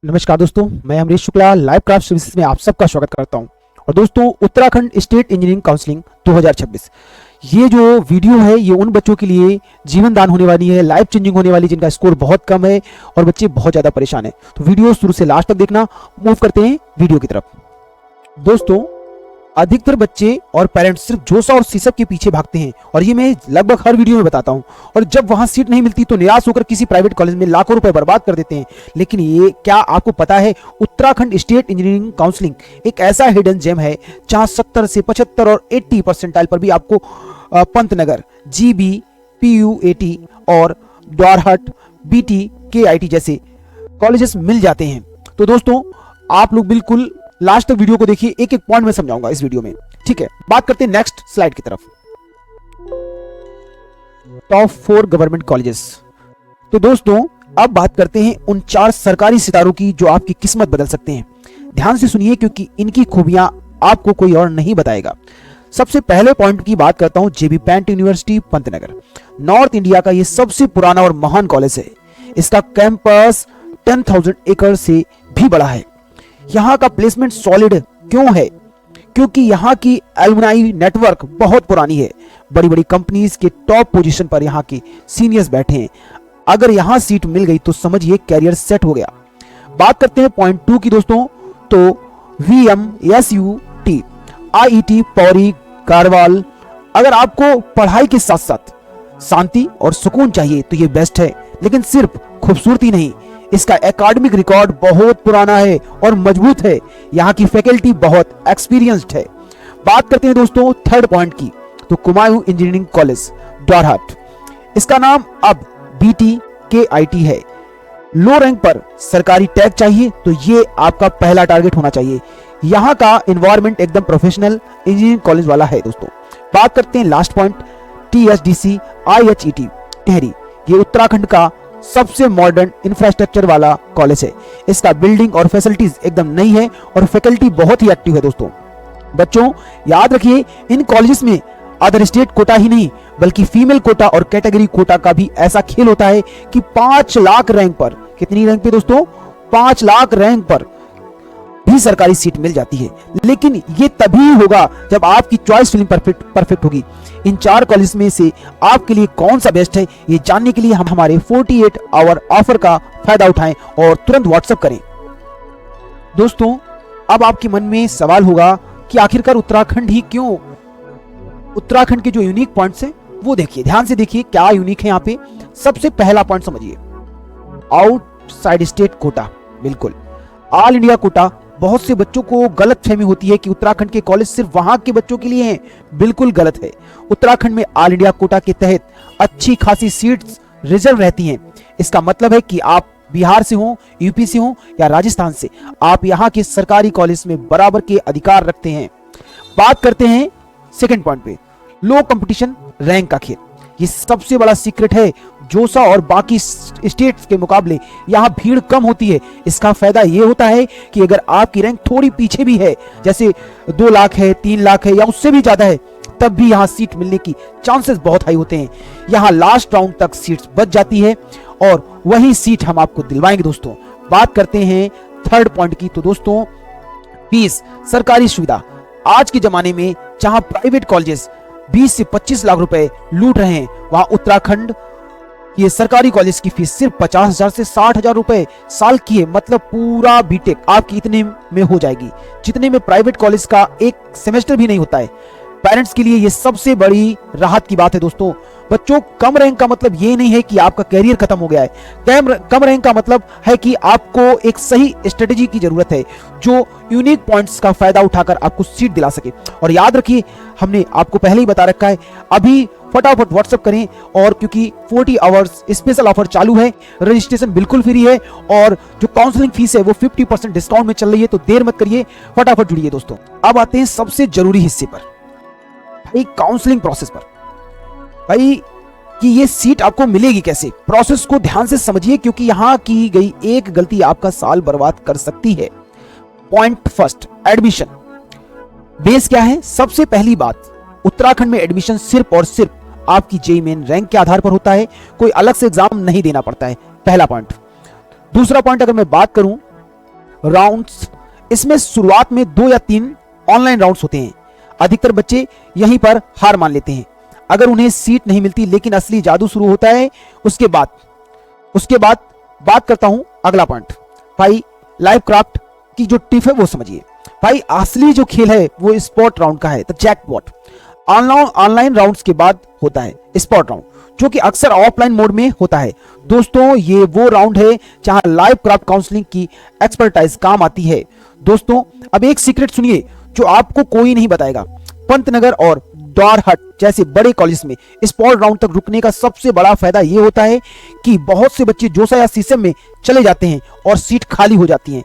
नमस्कार दोस्तों, मैं Amrish Shukla live craft services में आप सबका स्वागत करता हूं। और दोस्तों, उत्तराखंड स्टेट इंजीनियरिंग काउंसलिंग 2026 ये जो वीडियो है ये उन बच्चों के लिए जीवन दान होने वाली है, लाइफ चेंजिंग होने वाली, जिनका स्कोर बहुत कम है और बच्चे बहुत ज्यादा परेशान है। तो वीडियो शुरू से लास्ट तक देखना। मूव करते हैं वीडियो की तरफ। दोस्तों, अधिकतर बच्चे और पेरेंट्स सिर्फ जोसा और सीसप के पीछे भागते हैं और ये मैं लगभग हर वीडियो में बताता हूं। और जब वहां सीट नहीं मिलती तो निराश होकर किसी प्राइवेट कॉलेज में लाखों रुपए बर्बाद कर देते हैं। लेकिन ये क्या आपको पता है, उत्तराखंड स्टेट इंजीनियरिंग काउंसलिंग एक ऐसा हिडन जेम है जहां 70 से 75 और 80 परसेंटाइल पर भी आपको पंतनगर, जीबी, पीयूएटी और द्वारहट, बीटी, केआईटी जैसे कॉलेजेस मिल जाते हैं। तो दोस्तों, आप लोग बिल्कुल लास्ट तक वीडियो को देखिए, एक एक पॉइंट में समझाऊंगा इस वीडियो में। ठीक है, बात करते हैं नेक्स्ट स्लाइड की तरफ। Top 4 government colleges. तो दोस्तों, अब बात करते हैं उन 4 सरकारी सितारों की जो आपकी किस्मत बदल सकते हैं। ध्यान से सुनिए क्योंकि इनकी खूबियां आपको कोई और नहीं बताएगा। सबसे पहले पॉइंट की बात करता हूं, JB Pant university Pantnagar. North India का यह सबसे पुराना और महान कॉलेज है। इसका कैंपस 10,000 एकड़ से भी बड़ा है। यहाँ का प्लेसमेंट सॉलिड क्यों है? क्योंकि यहाँ की एलुमनाई नेटवर्क बहुत पुरानी है। बड़ी बड़ी कंपनीज के टॉप पोजीशन पर यहाँ के सीनियर्स बैठे हैं। अगर यहाँ सीट मिल गई तो समझिए कैरियर सेट हो गया। बात करते हैं पॉइंट 2 की दोस्तों। तो VMSUT, IET पौरी गारवाल। अगर आपको पढ़ाई के साथ साथ शांति और सुकून चाहिए तो ये बेस्ट है, लेकिन सिर्फ खूबसूरती नहीं, इसका एकेडमिक रिकॉर्ड बहुत पुराना है और मजबूत है। यहाँ की फैकल्टी बहुत एक्सपीरियंस्ड है। बात करते हैं दोस्तों थर्ड पॉइंट की। तो कुमायूं इंजीनियरिंग कॉलेज द्वारहट, इसका नाम अब बीटी केआईटी है। लो रैंक पर सरकारी टैग चाहिए तो ये आपका पहला टारगेट होना चाहिए। यहाँ का एनवायरनमेंट एकदम प्रोफेशनल इंजीनियरिंग कॉलेज वाला है दोस्तों। बात करते हैं last point, TSDC IHET Tehri. ये उत्तराखंड का सबसे मॉडर्न इंफ्रास्ट्रक्चर वाला कॉलेज है। इसका बिल्डिंग और फैसिलिटीज एकदम नई है और फैकल्टी बहुत ही एक्टिव है दोस्तों। बच्चों, याद रखिए, इन कॉलेजेस में अदर स्टेट कोटा ही नहीं बल्कि फीमेल कोटा और कैटेगरी कोटा का भी ऐसा खेल होता है कि 5 लाख रैंक पर, कितनी रैंक पे दोस्तों, 5 लाख रैंक पर भी सरकारी सीट मिल जाती है। लेकिन ये तभी होगा जब आपकी चॉइस फिलिंग परफेक्ट होगी। इन 4 कॉलेज में से आपके लिए कौन सा बेस्ट है, ये जानने के लिए हम हमारे 48 आवर ऑफर का फायदा उठाएं और तुरंत व्हाट्सएप करें। दोस्तों, अब आपके मन में सवाल होगा कि आखिरकार उत्तराखंड ही क्यों? उत्तराखंड के जो यूनिक पॉइंट्स हैं वो देखिए, ध्यान से देखिए क्या यूनिक है यहाँ पे। सबसे पहला पॉइंट समझिए, आउटसाइड स्टेट कोटा। बिल्कुल, ऑल इंडिया कोटा। बहुत से बच्चों को गलत फहमी होती है कि उत्तराखंड के कॉलेज सिर्फ वहां के बच्चों के लिए हैं। बिल्कुल गलत है। उत्तराखंड में ऑल इंडिया कोटा के तहत अच्छी खासी सीट्स रिजर्व रहती हैं। इसका मतलब है कि आप बिहार से हो, यूपी से हो या राजस्थान से, आप यहाँ के सरकारी कॉलेज में बराबर के अधिकार रखते हैं। बात करते हैं सेकंड पॉइंट पे, लो कंपटीशन रैंक का खेल। ये सबसे बड़ा सीक्रेट है। जोसा और बाकी स्टेट्स के मुकाबले यहाँ भीड़ कम होती है। इसका फायदा ये होता है कि अगर आपकी रैंक थोड़ी पीछे भी है, जैसे 2 लाख है, 3 लाख है या उससे भी ज्यादा है, तब भी यहाँ सीट मिलने की चांसेस बहुत हाई होते हैं। यहाँ लास्ट राउंड तक सीट्स बच जाती है और वही सीट हम आपको दिलवाएंगे दोस्तों। बात करते हैं थर्ड पॉइंट की। तो दोस्तों, फीस, सरकारी सुविधा। आज के जमाने में जहां प्राइवेट कॉलेजेस 20 से 25 लाख रुपए लूट रहे हैं, वहां उत्तराखंड ये सरकारी कॉलेज की फीस सिर्फ 50,000 से 60,000 रुपए साल की है। मतलब पूरा बीटेक आपकी इतने में हो जाएगी, जितने में प्राइवेट कॉलेज का एक सेमेस्टर भी नहीं होता है। पेरेंट्स के लिए ये सबसे बड़ी राहत की बात है दोस्तों। बच्चों, कम रैंक का मतलब ये नहीं है कि आपका कैरियर खत्म हो गया है। कम रैंक का मतलब है कि आपको एक सही स्ट्रेटेजी की जरूरत है जो यूनिक पॉइंट्स का फायदा उठाकर आपको सीट दिला सके। और याद रखिए, हमने आपको पहले ही बता रखा है, अभी फटाफट व्हाट्सएप करें। और क्योंकि 40 आवर्स स्पेशल ऑफर चालू है, रजिस्ट्रेशन बिल्कुल फ्री है और जो काउंसलिंग फीस है वो 50% डिस्काउंट में चल रही है। तो देर मत करिए, फटाफट जुड़िए दोस्तों। अब आते हैं सबसे जरूरी हिस्से पर, भाई काउंसलिंग प्रोसेस पर। भाई कि ये सीट आपको मिलेगी कैसे, प्रोसेस को ध्यान से समझिए क्योंकि यहां की गई एक गलती आपका साल बर्बाद कर सकती है। Point first, admission. बेस क्या है? सबसे पहली बात, उत्तराखंड में एडमिशन सिर्फ और सिर्फ आपकी जेईई मेन रैंक के आधार पर होता है। कोई अलग से एग्जाम नहीं देना पड़ता है। पहला पॉइंट। दूसरा पॉइंट अगर मैं बात करूं राउंड्स। इसमें शुरुआत में 2 या 3 ऑनलाइन राउंड्स होते हैं। अधिकतर बच्चे यहीं पर हार मान लेते हैं अगर उन्हें सीट नहीं मिलती, लेकिन असली जादू शुरू होता है उसके बाद बात करता हूं अगला पॉइंट। भाई लाइव क्राफ्ट की जो टिप है वो समझिए। भाई असली जो खेल है वो स्पॉट राउंड का है, द जैकपॉट। ऑनलाइन राउंड्स के बाद होता है स्पॉट राउंड, जो कि अक्सर ऑफलाइन मोड में होता है। दोस्तों ये वो राउंड है जहां लाइव क्राफ्ट काउंसलिंग की एक्सपर्टाइज काम आती है। दोस्तों अब एक सीक्रेट सुनिए जो आपको कोई नहीं बताएगा। पंतनगर और द्वारहट जैसे बड़े कॉलेज में स्पॉट राउंड तक रुकने का सबसे बड़ा फायदा यह होता है कि बहुत से बच्चे जोसा या सीसम में चले जाते हैं और सीट खाली हो जाती है।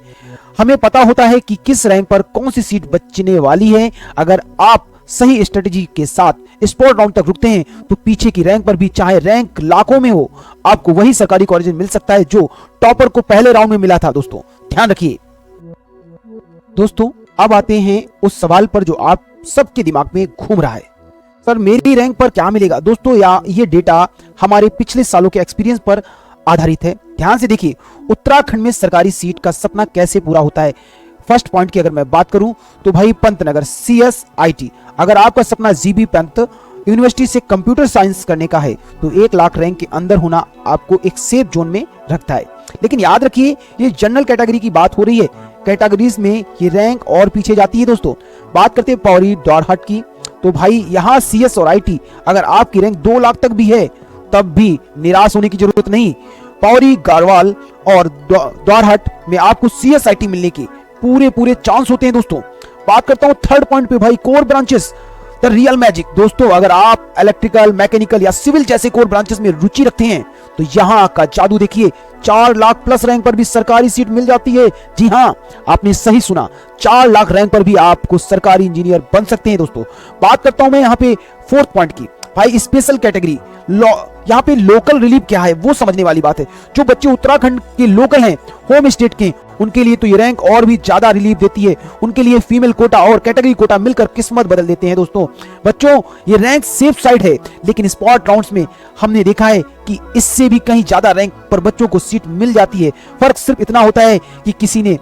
हमें पता होता है कि किस रैंक पर कौन सी सीट बचने वाली है। अगर आप सही स्ट्रेटेजी के साथ स्पॉट राउंड तक रुकते हैं तो पीछे की रैंक पर भी, चाहे रैंक लाखों में हो, आपको वही सरकारी कॉलेज मिल सकता है जो टॉपर को पहले राउंड में मिला था। दोस्तों ध्यान रखिए। दोस्तों अब आते हैं उस सवाल पर जो आप सबके दिमाग में घूम रहा है, सर मेरी रैंक पर क्या मिलेगा। दोस्तों ये डेटा हमारे पिछले सालों के एक्सपीरियंस पर आधारित है। ध्यान से देखिए उत्तराखंड में सरकारी सीट का सपना कैसे पूरा होता है। फर्स्ट पॉइंट की अगर मैं बात करूं तो भाई पंतनगर CSIT, अगर आपका सपना जीबी पंत यूनिवर्सिटी से कंप्यूटर साइंस करने का है तो 1 लाख रैंक के अंदर होना आपको एक सेफ जोन में रखता है। लेकिन याद रखिए ये जनरल कैटेगरी की बात हो रही है, कैटेगरीज में ये रैंक और पीछे जाती है। दोस्तों बात करते हैं पौड़ी द्वारहट की, तो भाई यहाँ CS और IT अगर आपकी रैंक 2 लाख तक भी है तब भी निराश होने की जरूरत नहीं। पौड़ी, गारवाल और द्वारहट में आपको CSIT मिलने के पूरे चांस होते हैं। दोस्तों बात करता हूं थर्ड पॉइंट पे, भाई core branches the real magic. दोस्तों अगर आप इलेक्ट्रिकल, मैकेनिकल या सिविल जैसे कोर ब्रांचेस में रुचि रखते हैं तो यहाँ का जादू देखिए। 4 लाख प्लस रैंक पर भी सरकारी सीट मिल जाती है। जी हाँ आपने सही सुना, 4 लाख रैंक पर भी आपको सरकारी इंजीनियर बन सकते हैं। दोस्तों बात करता हूं मैं यहाँ पे फोर्थ पॉइंट की, भाई स्पेशल कैटेगरी। यहाँ पे लोकल रिलीफ क्या है वो समझने वाली बात है। जो बच्चे उत्तराखंड के लोकल हैं, होम स्टेट के, उनके लिए तो ये रैंक और भी ज्यादा रिलीफ देती है। उनके लिए फीमेल कोटा और कैटेगरी कोटा मिलकर किस्मत बदल देते हैं। दोस्तों बच्चों ये रैंक सेफ साइड है, लेकिन स्पॉट राउंड्स में हमने देखा है कि इससे भी कहीं ज्यादा रैंक पर बच्चों को सीट मिल जाती है। फर्क सिर्फ इतना होता है कि किसी ने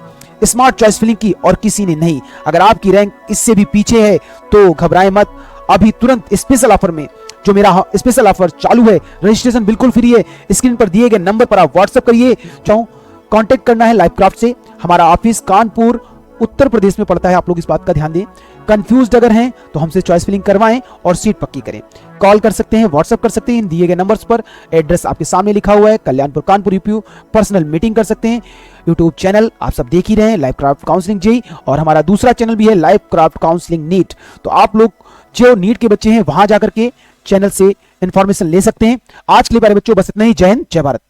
स्मार्ट चॉइस फिलिंग की और किसी ने नहीं। अगर आपकी रैंक इससे भी पीछे है तो घबराएं मत, अभी तुरंत स्पेशल ऑफर में, जो मेरा स्पेशल ऑफर चालू है, रजिस्ट्रेशन बिल्कुल फ्री है। स्क्रीन पर दिए गए नंबर पर आप व्हाट्सएप करिए। चाहो कांटेक्ट करना है लाइव क्राफ्ट से। हमारा ऑफिस कानपुर उत्तर प्रदेश में पड़ता है, आप लोग इस बात का ध्यान दें। कंफ्यूज्ड अगर हैं तो हमसे चॉइस फिलिंग करवाएं और सीट पक्की करें। कॉल कर सकते हैं, व्हाट्सएप कर सकते हैं इन दिए गए नंबर्स पर। एड्रेस आपके सामने लिखा हुआ है, Kalyanpur Kanpur UP. Personal meeting कर सकते हैं। यूट्यूब चैनल आप सब देख ही रहे हैं, लाइव क्राफ्ट काउंसलिंग जेई, और हमारा दूसरा चैनल भी है लाइव क्राफ्ट काउंसलिंग नीट। तो आप लोग जो नीट के बच्चे हैं वहां जाकर के चैनल से इंफॉर्मेशन ले सकते हैं। आज के लिए प्यारे बच्चों बस इतना ही। जय हिंद, जय भारत।